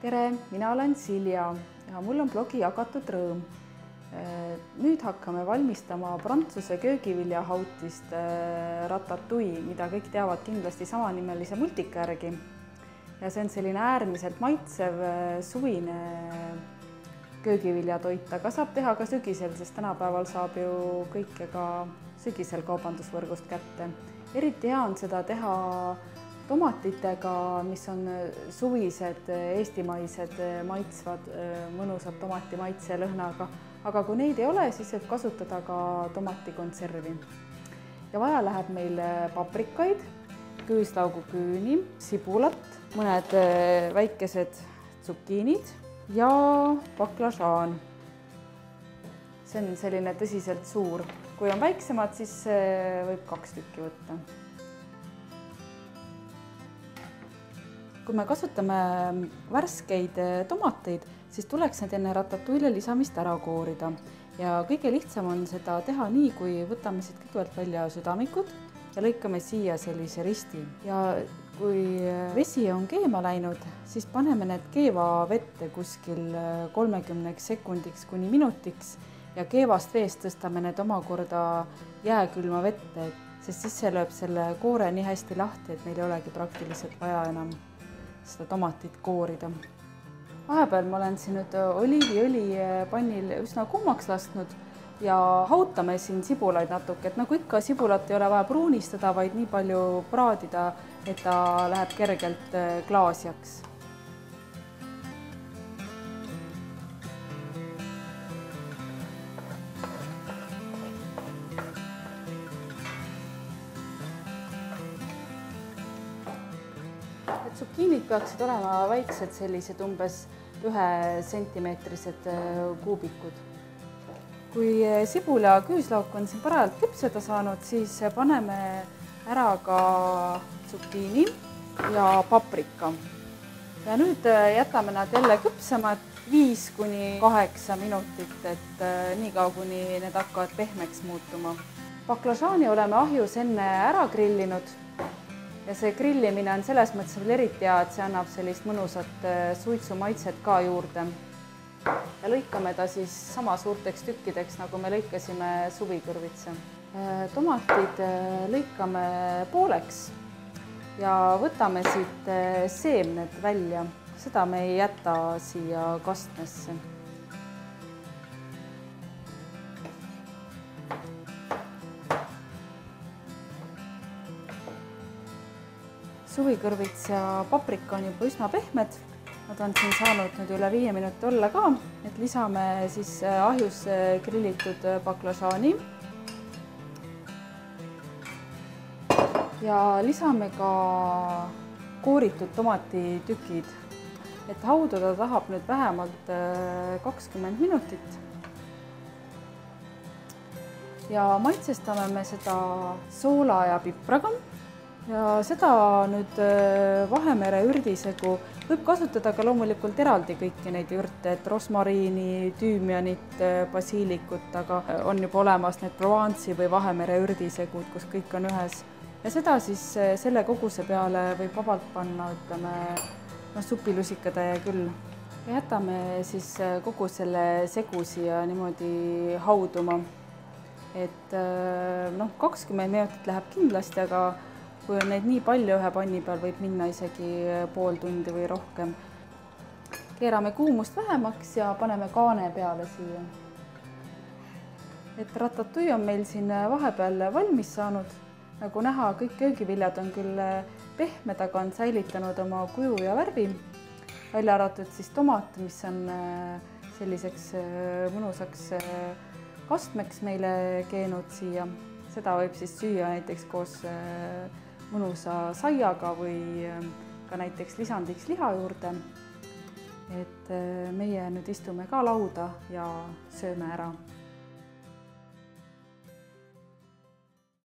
tere, mina olen Silja ja mul on blogi Jagatud Rõõm. Nüüd hakkame valmistama prantsuse köögiviljahautist ratatouille, mida kõik teavad kindlasti samanimelise multika järgi. Ja see on selline äärmiselt maitsev suvine köögiviljatoit, aga saab teha ka sügisel, sest tänapäeval saab ju kõike ka sügisel kaubandusvõrgust kätte. Eriti hea on seda teha tomatitega, mis on suvised, eestimaised, maitsvad, mõnusad tomati maitse ja lõhnaga. Aga kui neid ei ole, siis võib kasutada ka tomatikonservi. Ja vaja läheb meil paprikaid, küüslauguküüni, sibulat, mõned väikesed tsukiinid ja baklažaan. See on selline tõsiselt suur. Kui on väiksemad, siis võib 2 tükki võtta. Kui me kasutame värskeid tomateid, siis tuleks need enne ratatouille lisamist ära koorida. Ja kõige lihtsam on seda teha nii, kui võtame siit kõigepealt välja südamikud ja lõikame siia sellise risti. Ja kui vesi on keema läinud, siis paneme need keeva vette kuskil 30 sekundiks kuni minutiks ja keevast veest tõstame need omakorda jääkülma vette, sest siis see lööb selle koore nii hästi lahti, et meil ei olegi praktiliselt vaja enam seda tomatit koorida. Vahepeal ma olen siin nüüd oliiviõli pannil üsna kuumaks lasknud ja hautame siin sibulaid natuke, et nagu ikka sibulat ei ole vaja pruunistada, vaid nii palju praadida, et ta läheb kergelt klaasjaks. Tsukiinid peaksid olema väiksed, sellised umbes 1 sentimeetrised kuubikud. Kui sibul ja küüslauk on siin parajalt küpseda saanud, siis paneme ära ka tsukiini ja paprika. Ja nüüd jätame nad jälle küpsema 5 kuni 8 minutit, et niikaua kuni need hakkavad pehmeks muutuma. Baklažaani oleme ahjus enne ära grillinud. Ja see grillimine on selles mõttes veel eriti hea, et see annab sellist mõnusat suitsumaitset ka juurde. Ja lõikame ta siis sama suurteks tükkideks, nagu me lõikasime suvikõrvitse. Tomatid lõikame pooleks ja võtame siit seemned välja. Seda me ei jäta siia kastmesse. Suvikõrvits ja paprika on juba üsna pehmed. Nad on siin saanud nüüd üle 5 minuti olla ka, et lisame siis ahjus grillitud baklažaani. Ja lisame ka kooritud tomatitükid. Et haududa tahab nüüd vähemalt 20 minutit. Ja maitsestame me seda soola ja pipraga. Ja seda nüüd Vahemere ürdisegu võib kasutada ka loomulikult eraldi kõiki neid ürte, et rosmariini, tüümianit, basiilikut, aga on juba olemas need Provence'i või Vahemere ürdisegud, kus kõik on ühes. Ja seda siis selle koguse peale võib vabalt panna, ütleme, supilusikatäie küll. Ja jätame siis kogu selle segu siia niimoodi hauduma. Et 20 minutit läheb kindlasti, aga kui on neid nii palju ühe panni peal, võib minna isegi pool tundi või rohkem. Keerame kuumust vähemaks ja paneme kaane peale siia. Et ratatouille on meil siin vahepeal valmis saanud. Nagu näha, kõik köögiviljad on küll pehmed, aga on säilitanud oma kuju ja värvi. Välja arvatud siis tomat, mis on selliseks mõnusaks kastmeks meile keenud siia. Seda võib siis süüa näiteks koos mõnusa saiaga või ka näiteks lisandiks liha juurde. Et meie nüüd istume ka lauda ja sööme ära.